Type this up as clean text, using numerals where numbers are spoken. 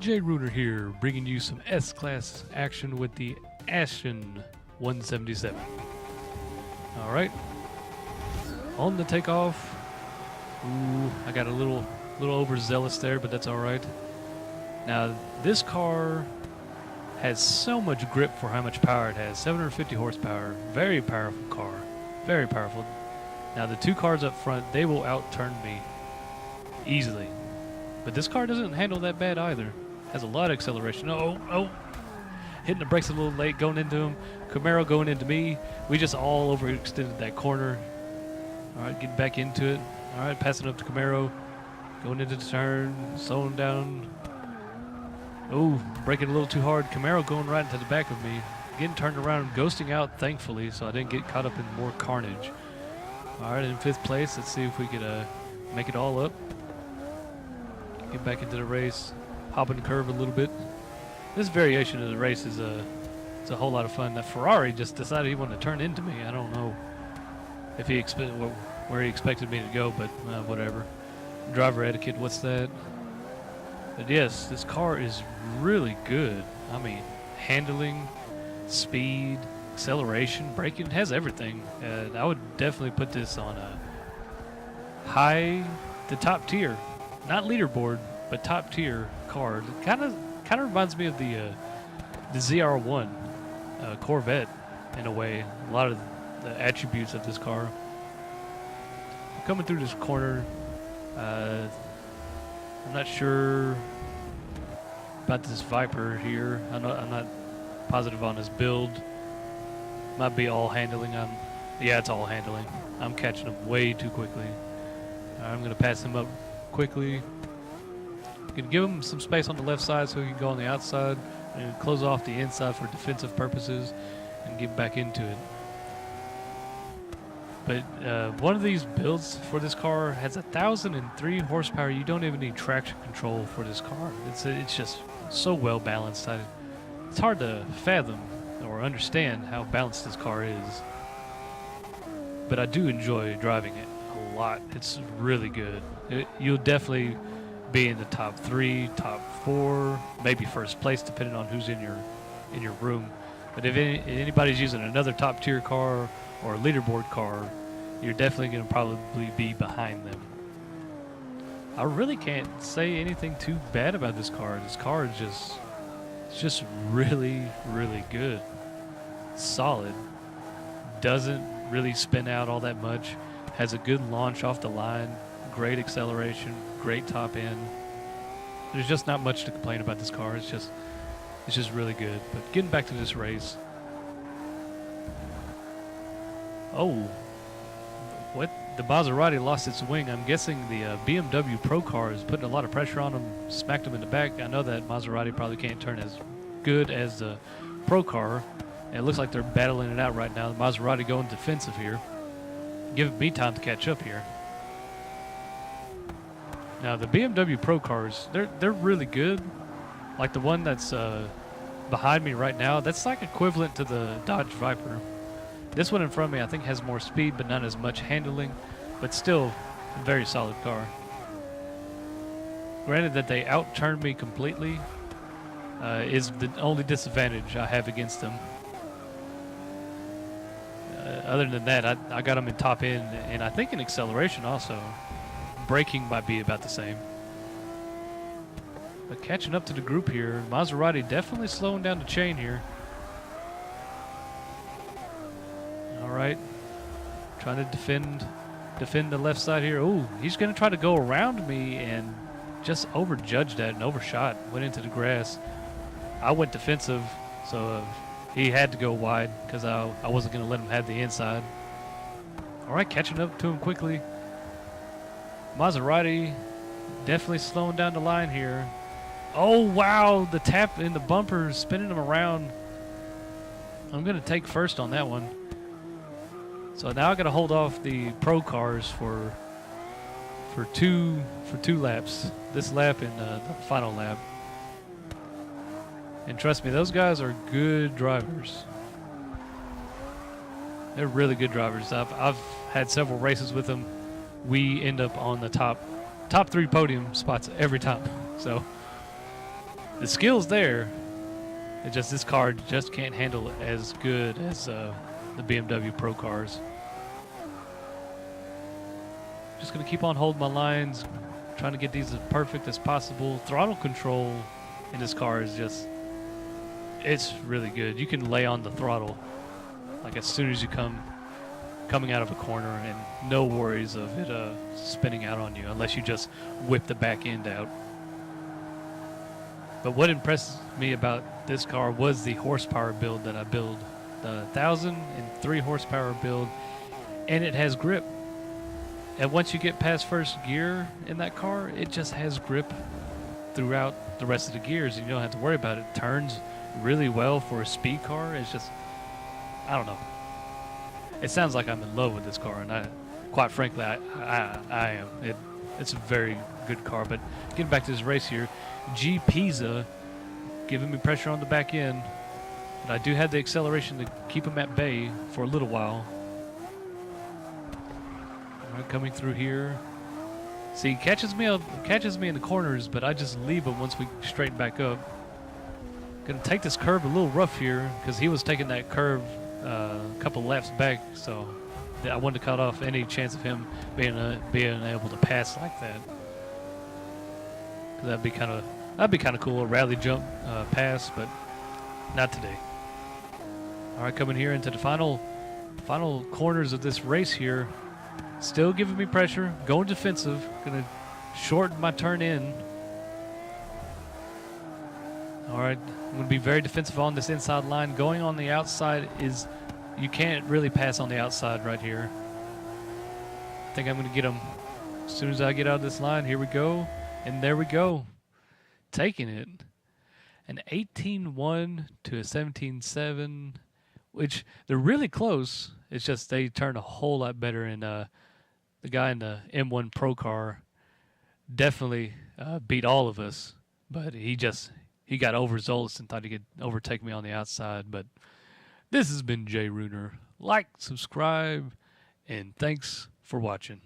J Runer here, bringing you some S-Class action with the Aston 177. Alright, on the takeoff. Ooh, I got a little overzealous there, but that's alright. Now, this car has so much grip for how much power it has. 750 horsepower, very powerful car, very powerful. Now, the two cars up front, they will outturn me easily. But this car doesn't handle that bad either. Has a lot of acceleration. Oh, hitting the brakes a little late, going into him. Camaro going into me. We just all overextended that corner. All right, getting back into it. All right, passing up to Camaro. Going into the turn, slowing down. Oh, braking a little too hard. Camaro going right into the back of me. Getting turned around, ghosting out, thankfully, so I didn't get caught up in more carnage. All right, in 5th place. Let's see if we could make it all up. Get back into the race. Hopping the curve a little bit. This variation of the race is it's a whole lot of fun. That Ferrari just decided he wanted to turn into me. I don't know if he where he expected me to go, but whatever. Driver etiquette, what's that? But yes, this car is really good. I mean, handling, speed, acceleration, braking, it has everything. I would definitely put this on a top tier, not leaderboard, but top tier car. It kind of reminds me of the ZR1 Corvette in a way. A lot of the attributes of this car. Coming through this corner, I'm not sure about this Viper here. I'm not positive on his build. Might be all handling. Yeah, it's all handling. I'm catching him way too quickly. I'm gonna pass him up quickly. Can give him some space on the left side so he can go on the outside and close off the inside for defensive purposes and get back into it. But one of these builds for this car has 1,003 horsepower. You don't even need traction control for this car. It's just so well balanced. It's hard to fathom or understand how balanced this car is. But I do enjoy driving it a lot. It's really good. You'll definitely be in the top 3, top 4, maybe 1st place, depending on who's in your room. But if anybody's using another top tier car or a leaderboard car, you're definitely going to probably be behind them. I really can't say anything too bad about this car. This car is just really, really good. Solid. Doesn't really spin out all that much. Has a good launch off the line. Great acceleration. Great top end. There's just not much to complain about this car. It's just really good. But getting back to this race. Oh, what? The Maserati lost its wing. I'm guessing the BMW Pro car is putting a lot of pressure on them. Smacked them in the back. I know that Maserati probably can't turn as good as the Pro car. And it looks like they're battling it out right now. The Maserati going defensive here. Giving me time to catch up here. Now the BMW Pro cars, they're really good. Like the one that's behind me right now, that's like equivalent to the Dodge Viper. This one in front of me I think has more speed but not as much handling, but still a very solid car. Granted that they outturned me completely is the only disadvantage I have against them. Other than that, I got them in top end and I think in acceleration also. Braking might be about the same. But catching up to the group here, Maserati definitely slowing down the chain here. All right, trying to defend the left side here. Oh, he's going to try to go around me and just overjudged that and overshot. Went into the grass. I went defensive, so he had to go wide because I wasn't going to let him have the inside. All right, catching up to him quickly. Maserati definitely slowing down the line here. Oh, wow, the tap in the bumper, spinning him around. I'm going to take first on that one. So now I got to hold off the Pro cars for two laps. This lap and the final lap. And trust me, those guys are good drivers. They're really good drivers. I've had several races with them. We end up on the top 3 podium spots every time. So The skill's there. It's just this car just can't handle it as good as the BMW Pro cars. Just going to keep on holding my lines, trying to get these as perfect as possible. Throttle control in this car is just, it's really good. You can lay on the throttle like as soon as you coming out of a corner, and no worries of it spinning out on you unless you just whip the back end out. But what impressed me about this car was the horsepower build that I built. The 1,003 horsepower build, and it has grip. And once you get past first gear in that car, it just has grip throughout the rest of the gears. You don't have to worry about it. It turns really well for a speed car. It's just, I don't know. It sounds like I'm in love with this car, and quite frankly, I am. It's a very good car. But getting back to this race here, G Pisa giving me pressure on the back end, but I do have the acceleration to keep him at bay for a little while. All right, coming through here. See, he catches me in the corners, but I just leave him once we straighten back up. Gonna take this curve a little rough here because he was taking that curve a couple laps back, so I wanted to cut off any chance of him being able to pass like that. Cause that'd be kind of cool, a rally jump pass, but not today. All right, coming here into the final corners of this race here. Still giving me pressure, going defensive, gonna shorten my turn in. All right, I'm gonna be very defensive on this inside line. Going on the outside is, you can't really pass on the outside right here. I think I'm gonna get him as soon as I get out of this line. Here we go, and there we go. Taking it. An 18-1 to a 17-7, which they're really close. It's just they turn a whole lot better, and the guy in the M1 Pro car definitely beat all of us, but he got overzealous and thought he could overtake me on the outside. But this has been J Runer. Like, subscribe, and thanks for watching.